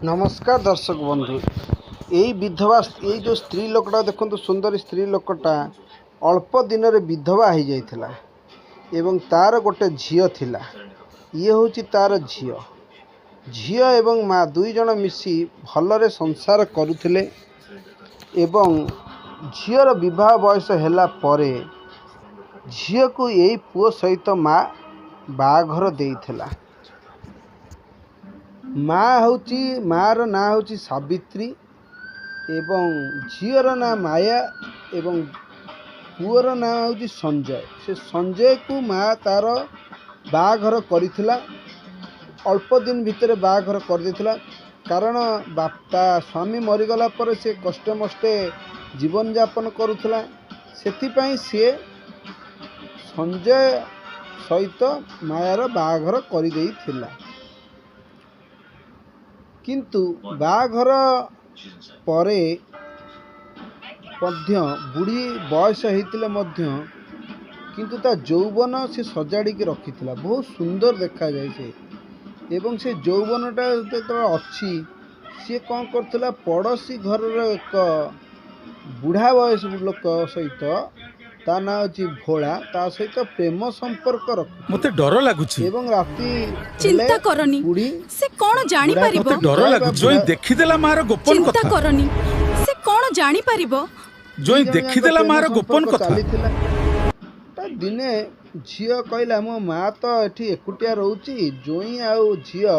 नमस्कार दर्शक बंधु यही विधवा यही जो स्त्री लोकटा देखो सुंदर स्त्री लोकटा अल्प दिन रे विधवा हो जाइथिला एवं तार गोटे झियो थिला। ये हूँ तार झियो झियो एवं माँ दुई जन मिसी भलरे संसार करुथिले एवं झियर विवाह बयस हैला परे झियो को यही पुओ सहित माँ बाघर देइथिला। माँ हूँ मार ना हूँ सावित्री एवं झीर ना माया एवं पुअर ना हूँ संजय। से संजय को माँ तार बाघर करिथिला अल्प दिन भितर बाघर कर देथिला। कारण बापा स्वामी मरीगला पर से कष्टे मष्टे जीवन यापन करुथिला सेथिपाई से संजय सहित मायार बाघर कर देइथिला। किंतु बाघर परे मध्य बुढ़ी बयस होते किंतु ता यौवन से सजाड़ी के रखिथिला। बहुत सुंदर देखा जाए से एवं से यौवनटा जो अच्छी सी कौन करथिला पड़ोसी घर एक बुढ़ा बयस लोक सहित ता ना अछि भोला ता सहित प्रेम संपर्क रख मते डर लागुछि एवं राती चिंता करनी बुढ़ी से कौन जानी परिबो। मते डर लागु जोई देखिदेला मार गोपन चिंता कथा करनी से कौन जानी परिबो। जोई देखिदेला मार गोपन कथा दिने झियो कहला मो माँ तो एठी एकुटिया रोची जोई आउ झियो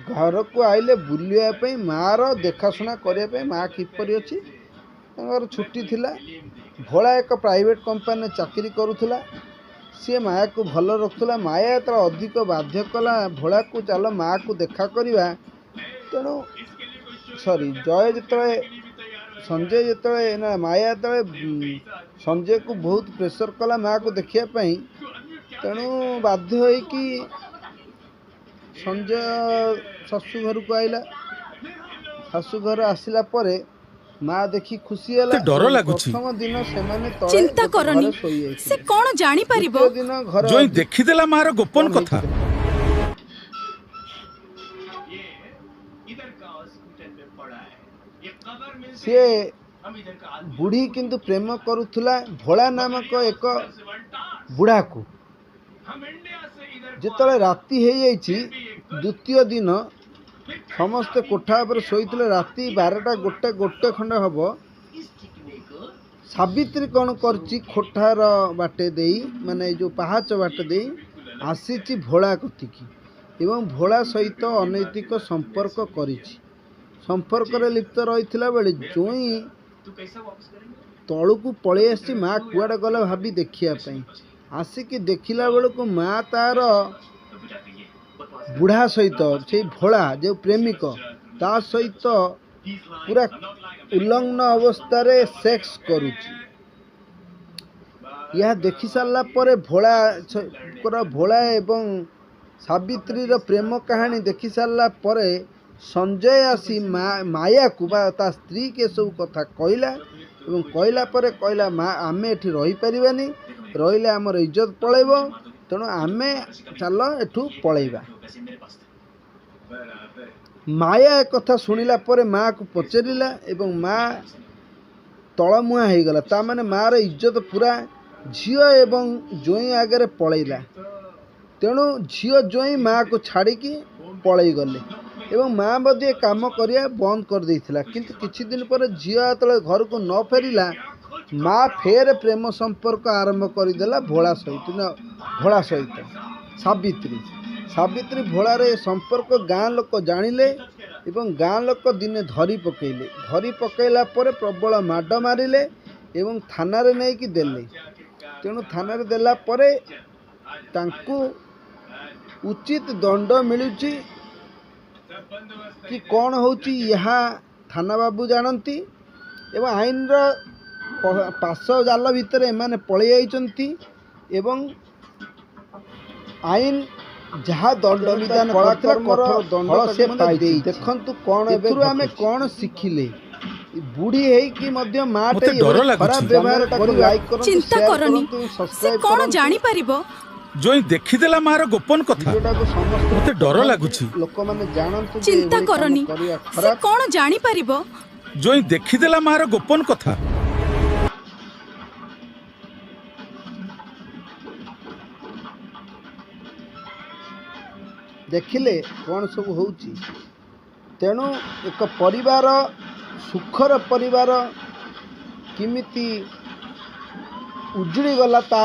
घर को आइले बुलिया मार देखाशुना करने माँ किपरि अच्छी तांकर छुट्टी थिला। भोला एक प्राइवेट कंपनी चाकरी करुला सी माया को भल रखुला। माया तो अधिक बाध्य कला भोला को चल माँ को देखा करवा तेणु सॉरी जय जिते संजय जिते ना माया जो संजय को बहुत प्रेसर कला माँ को देखापी तेणु बाध्य हो कि संजय शाशु घर को आइला। शाशु घर आसिला परे माँ देखी खुशी है डर लागुछि प्रथम दिन से चिंता करनी से कौन जानी परिबो। दिन घर जोई देखिदेला मार गोपन कथा सी बुढ़ी किंतु प्रेम करुला भोला नामक एक बुढ़ा को जिते राति हो जाइछि द्वितीय दिन समस्ते कोठा पर शोते राति 12टा गोटे खंड हम सावित्री कौन करची कोठार बाटे दे माने जो पहाच बाटे दे आसी भोला कतिकी एवं भोला सहित अनैतिक संपर्क करिछि। संपर्क रे लिप्त रही बेले जोई तलू को पलि आसी माँ कुआड़े गला भाभी देखापी आसिकी देखला बेलू को माँ तार बुढ़ा सहित से भोला जो प्रेमिक ता सहित पूरा उल्लंघन अवस्था रे सेक्स करुची। यह देखि सारा पर भोला एवं सावित्री प्रेम कहानी देखि सारा पर संजय आसी माया को ता स्त्री के सब कथा कहला एवं कहला पर कहला माँ आमे एठी रही परिबानी रहिले आमर इज्जत पळेबो तेणु आमे चल एठू पळेबा। माया एक कथा शुणिला पर माँ को पचारिला एवं माँ तलमुआ हो गला ता माने माँ रे इज्जत पूरा झियो एवं जोई आगे पलैला। तेणु झियो जोई माँ को छाड़िकी पलई गले एवं माँ बदे काम करिया बंद कर देइथिला। किंतु किछि दिन पर झियो तले घर को न फेरिला माँ फेर प्रेम संपर्क आरंभ करदेला भोला सहित सावित्री भोला रे संपर्क गाँ लोक जानिले एवं गाँ लोक दिने धरी पकेला पर प्रबल माड मारिले एवं थाना रे नहीं कि देले। तेणु थाना रे देला परे तांकु उचित दंड मिलुची कि कौन होची यहाँ थाना बाबू जानती एवं आईन पास जाल भितर एमाने पलि आइचंती एवं आईन जहाँ दंड विधान दंड से पाई देखंतु कौन एबेरु आमे कौन शिखिले बुढ़ी है कि मध्य माटे खराब व्यवहार करू लाइक करू चिंता करनी से कौन जानी परिबो। ଜୋଇଁ ଦେଖିଦେଲା ମାର ଗୋପନ କଥା। ଭିଡ଼ିଓଟାକୁ ସମସ୍ତେ ମତେ ଡର ଲାଗୁଛି। ଲୋକମାନେ ଜାଣନ୍ତୁ ଯେ ଚିନ୍ତା ଏଭଳି କାମ କରନି କରିବା ସେ ଖରାପ। କଣ ଜାଣିପାରିବ? ଜୋଇଁ ଦେଖିଦେଲା ମାର ଗୋପନ କଥା। ଦେଖିଲେ କ'ଣ ସବୁ ହେଉଛି। ତେଣୁ ଏକ ପରିବାର, ସୁଖର ପରିବାର କେମିତି ଉଜୁଡ଼ି ଗଲା ତା